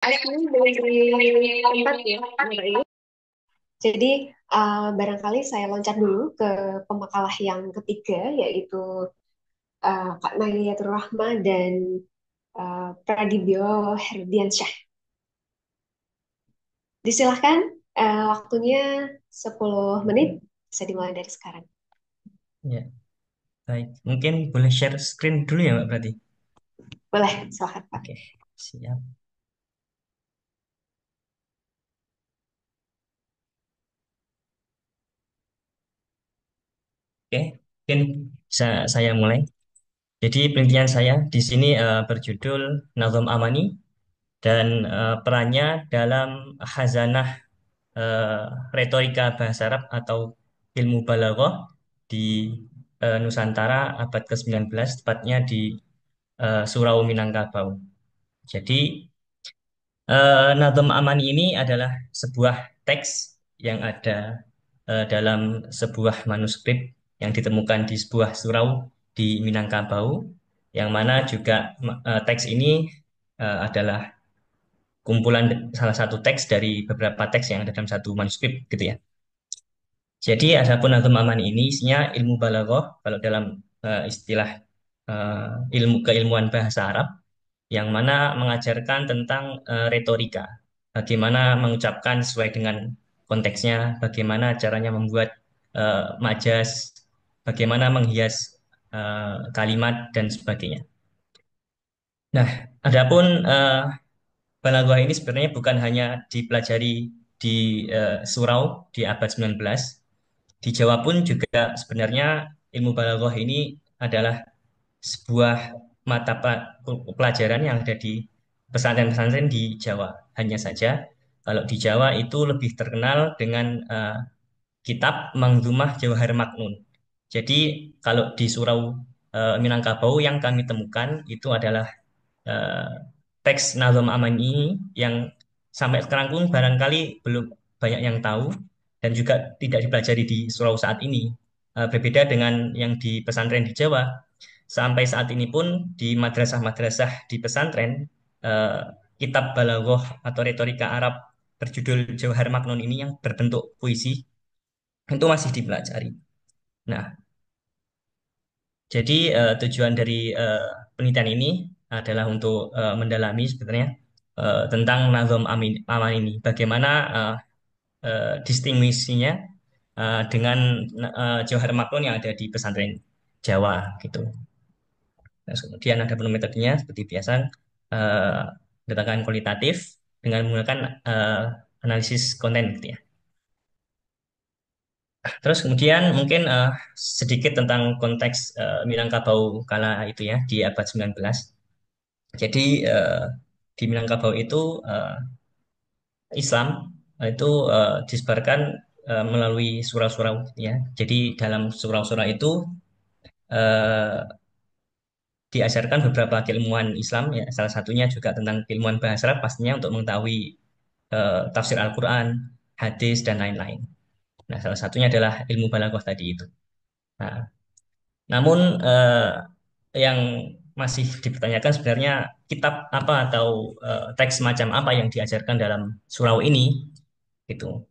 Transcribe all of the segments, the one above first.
Asli dari tempat ya, Mbak Yu. Jadi barangkali saya loncat dulu ke pemakalah yang ketiga, yaitu Kak Nayatul Rahma dan Pradibyo Herdiansyah. Disilahkan, waktunya 10 menit, bisa dimulai dari sekarang. Ya, baik. Mungkin boleh share screen dulu ya, Mbak, berarti. Boleh, silakan Pak. Oke, siap. Oke, mungkin saya mulai. Jadi penelitian saya di sini berjudul Nazom Amani dan perannya dalam khazanah eh, retorika bahasa Arab atau ilmu balaghah di Nusantara abad ke-19, tepatnya di Surau Minangkabau. Jadi Nazom Amani ini adalah sebuah teks yang ada dalam sebuah manuskrip yang ditemukan di sebuah surau di Minangkabau, yang mana juga teks ini adalah kumpulan salah satu teks dari beberapa teks yang ada dalam satu manuskrip gitu ya. Jadi adapun Nazom Amani ini isinya ilmu balaghah kalau dalam istilah ilmu keilmuan bahasa Arab yang mana mengajarkan tentang retorika, bagaimana mengucapkan sesuai dengan konteksnya, bagaimana caranya membuat majas, bagaimana menghias kalimat dan sebagainya. Nah, adapun balaghah ini sebenarnya bukan hanya dipelajari di surau di abad 19. Di Jawa pun juga sebenarnya ilmu balaghah ini adalah sebuah pelajaran yang ada di pesantren-pesantren di Jawa. Hanya saja kalau di Jawa itu lebih terkenal dengan kitab Manzumah Jawahar Maknun. Jadi kalau di Surau Minangkabau yang kami temukan itu adalah eh, teks Nazom Aman ini yang sampai sekarang pun barangkali belum banyak yang tahu dan juga tidak dipelajari di Surau saat ini. Berbeda dengan yang di pesantren di Jawa, sampai saat ini pun di madrasah-madrasah di pesantren, eh, kitab balaghah atau retorika Arab berjudul Jauhar Maknun ini yang berbentuk puisi itu masih dipelajari. Nah, jadi tujuan dari penelitian ini adalah untuk mendalami sebenarnya tentang Nazom Aman ini, bagaimana distinguisinya dengan Jauhar Maknun yang ada di pesantren Jawa gitu. Nah, kemudian ada penuh metodenya seperti biasa, eh, pendekatan kualitatif dengan menggunakan analisis konten gitu ya. Terus kemudian mungkin sedikit tentang konteks Minangkabau kala itu ya di abad 19. Jadi di Minangkabau itu eh, Islam itu disebarkan melalui surau-surau ya. Jadi dalam surau-surau itu eh, diajarkan beberapa keilmuan Islam ya, salah satunya juga tentang keilmuan bahasa Arab pastinya untuk mengetahui tafsir Al-Quran, hadis dan lain-lain. Nah, salah satunya adalah ilmu balaghah tadi itu. Nah, namun yang masih dipertanyakan sebenarnya kitab apa atau teks macam apa yang diajarkan dalam surau ini gitu.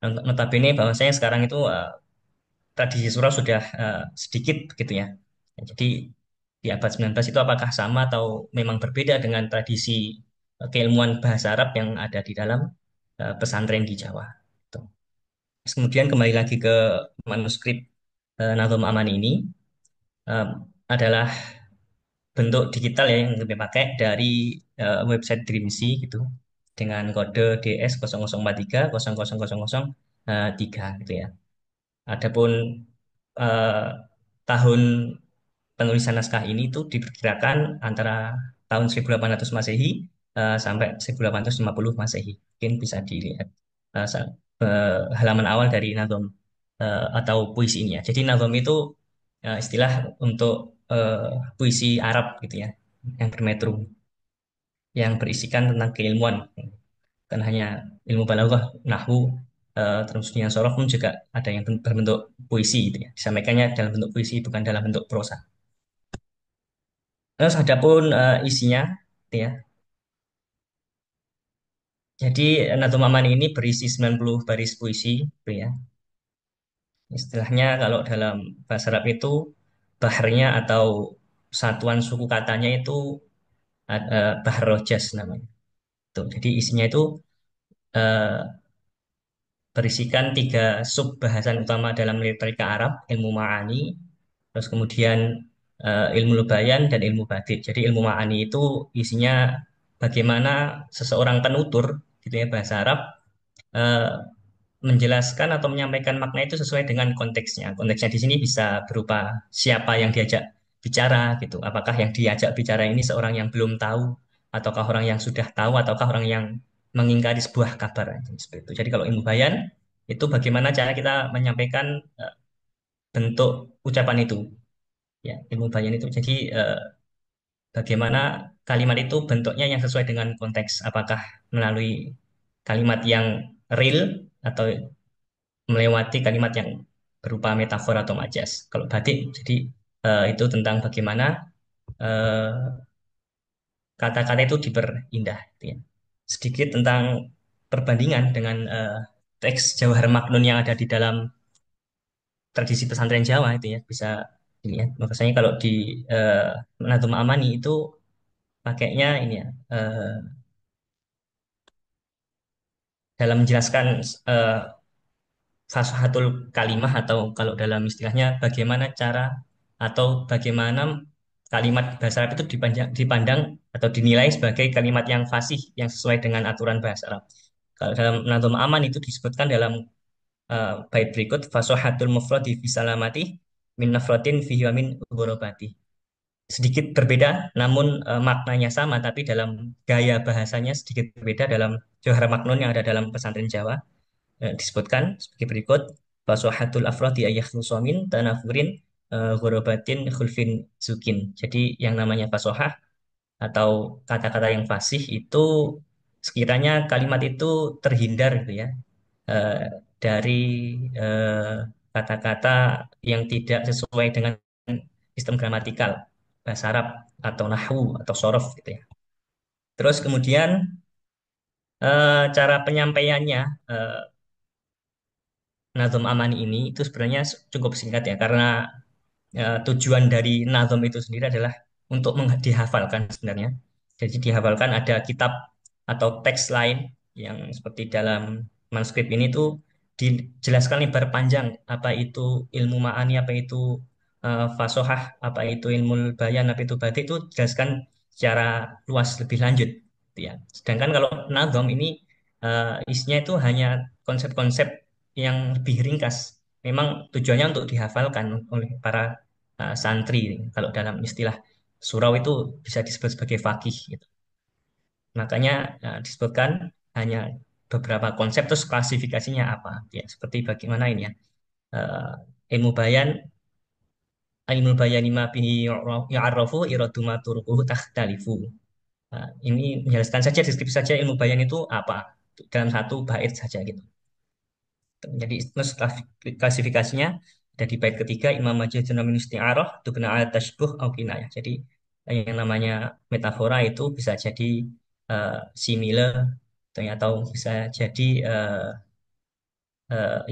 Notabene bahwasanya sekarang itu tradisi surau sudah sedikit gitu ya. Ya, jadi di abad 19 itu apakah sama atau memang berbeda dengan tradisi keilmuan bahasa Arab yang ada di dalam pesantren di Jawa. Gitu. Terus kemudian kembali lagi ke manuskrip Nazom Aman ini eh, adalah bentuk digital ya yang kami pakai dari website Dreamsy gitu dengan kode DS 0043 gitu ya. Adapun eh, tahun penulisan naskah ini tuh diperkirakan antara tahun 1800 Masehi sampai 1850 Masehi. Mungkin bisa dilihat halaman awal dari Nazom atau puisi ini ya. Jadi Nazom itu istilah untuk puisi Arab gitu ya, yang bermetrum, yang berisikan tentang keilmuan. Bukan hanya ilmu balaghah, nahwu, terus yang sorof pun juga ada yang berbentuk puisi gitu ya. Disampaikannya dalam bentuk puisi bukan dalam bentuk prosa. Terus adapun isinya gitu ya. Jadi Natum Amani ini berisi 90 baris puisi, gitu ya. Istilahnya kalau dalam bahasa Arab itu baharnya atau satuan suku katanya itu bahar rojas namanya. Tuh, jadi isinya itu eh, berisikan tiga sub bahasan utama dalam literatur Arab, ilmu ma'ani, terus kemudian ilmu lubayan dan ilmu badi. Jadi ilmu ma'ani itu isinya bagaimana seseorang penutur gitu ya bahasa Arab eh, menjelaskan atau menyampaikan makna itu sesuai dengan konteksnya. Konteksnya di sini bisa berupa siapa yang diajak bicara gitu. Apakah yang diajak bicara ini seorang yang belum tahu, ataukah orang yang sudah tahu, ataukah orang yang mengingkari sebuah kabar. Seperti itu. Jadi kalau ilmu bayan itu bagaimana cara kita menyampaikan bentuk ucapan itu. Ya, ilmu bayan itu jadi bagaimana kalimat itu bentuknya yang sesuai dengan konteks. Apakah melalui kalimat yang real atau melewati kalimat yang berupa metafor atau majas. Kalau batik, jadi itu tentang bagaimana eh, kata-kata itu diperindah. Gitu ya. Sedikit tentang perbandingan dengan teks Jawahar Maknun yang ada di dalam tradisi pesantren Jawa itu ya bisa dilihat. Makanya kalau di eh, Natum Amani itu pakainya ini ya dalam menjelaskan eh, fasahatul kalimah atau kalau dalam istilahnya bagaimana cara atau bagaimana kalimat bahasa Arab itu dipandang atau dinilai sebagai kalimat yang fasih yang sesuai dengan aturan bahasa Arab. Kalau dalam Nazm Aman itu disebutkan dalam bait berikut fasahatul mufradi fi salamati min nafratin fihi wa min ghurabati. Sedikit berbeda namun maknanya sama tapi dalam gaya bahasanya sedikit berbeda dalam Johar Maknun yang ada dalam pesantren Jawa disebutkan sebagai berikut fasohatul afrodi ayakhlusa min tanafurin ghorobatin khulfin zukin. Jadi yang namanya fasohah atau kata-kata yang fasih itu sekiranya kalimat itu terhindar gitu ya eh, dari eh, kata-kata yang tidak sesuai dengan sistem gramatikal bahasa Arab atau nahwu atau sorof gitu ya. Terus kemudian cara penyampaiannya eh, Nazom Amani ini itu sebenarnya cukup singkat ya karena tujuan dari nazom itu sendiri adalah untuk dihafalkan sebenarnya. Jadi dihafalkan ada kitab atau teks lain yang seperti dalam manuskrip ini tuh dijelaskan lebar panjang apa itu ilmu ma'ani, apa itu fasohah, apa itu ilmu bayan, apa itu batik itu dijelaskan secara luas lebih lanjut. Gitu ya. Sedangkan kalau nazom ini isinya itu hanya konsep-konsep yang lebih ringkas. Memang tujuannya untuk dihafalkan oleh para santri. Kalau dalam istilah surau itu bisa disebut sebagai fakih gitu. Makanya disebutkan hanya beberapa konsep terus klasifikasinya apa ya seperti bagaimana ini ya ilmu bayan ilmu bayani ma bihi ya'arrafu iradu ma turuquhu takhtalifu. Ini menjelaskan saja deskripsi saja ilmu bayan itu apa dalam satu bait saja gitu. Jadi terus klasifikasinya ada di bait ketiga Imam Majid min isti'arah itu kena alat tashbuh au kinayah. Jadi yang namanya metafora itu bisa jadi simile atau bisa jadi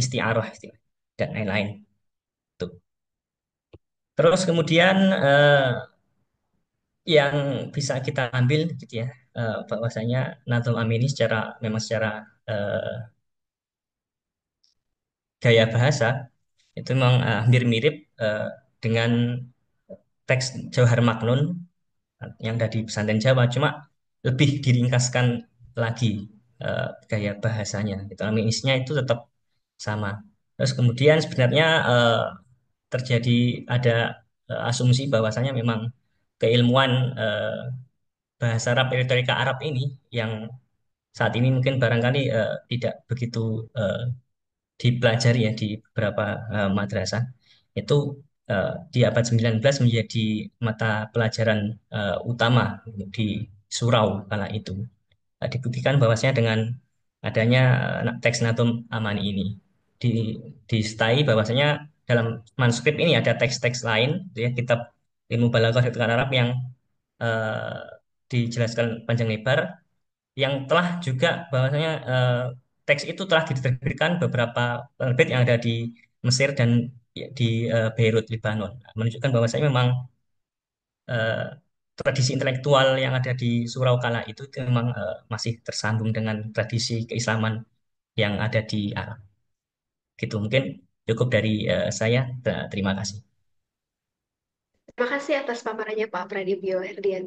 isti'arah dan lain-lain. Tuh. Terus kemudian yang bisa kita ambil gitu ya bahwasanya Nazm Amini secara memang secara gaya bahasa itu memang hampir mirip dengan teks Jauhar Maknun yang ada di pesantren Jawa, cuma lebih diringkaskan lagi gaya bahasanya. Gitu. Isinya itu tetap sama. Terus kemudian sebenarnya terjadi ada asumsi bahwasanya memang keilmuan bahasa Arab, retorika Arab ini yang saat ini mungkin barangkali tidak begitu dipelajari ya di beberapa madrasah itu di abad 19 menjadi mata pelajaran utama di surau kala itu. Dibuktikan bahwasanya dengan adanya teks Natum Amani ini di disertai bahwasanya dalam manuskrip ini ada teks-teks lain gitu ya kitab ilmu balaghah dan Arab yang eh, dijelaskan panjang lebar yang telah juga bahwasanya teks itu telah diterbitkan beberapa penerbit yang ada di Mesir dan di Beirut, Lebanon, menunjukkan bahwasanya memang eh, tradisi intelektual yang ada di Surau Kala itu memang masih tersambung dengan tradisi keislaman yang ada di Arab. Gitu mungkin cukup dari saya. Terima kasih. Terima kasih atas paparannya Pak Pradibio Herdian.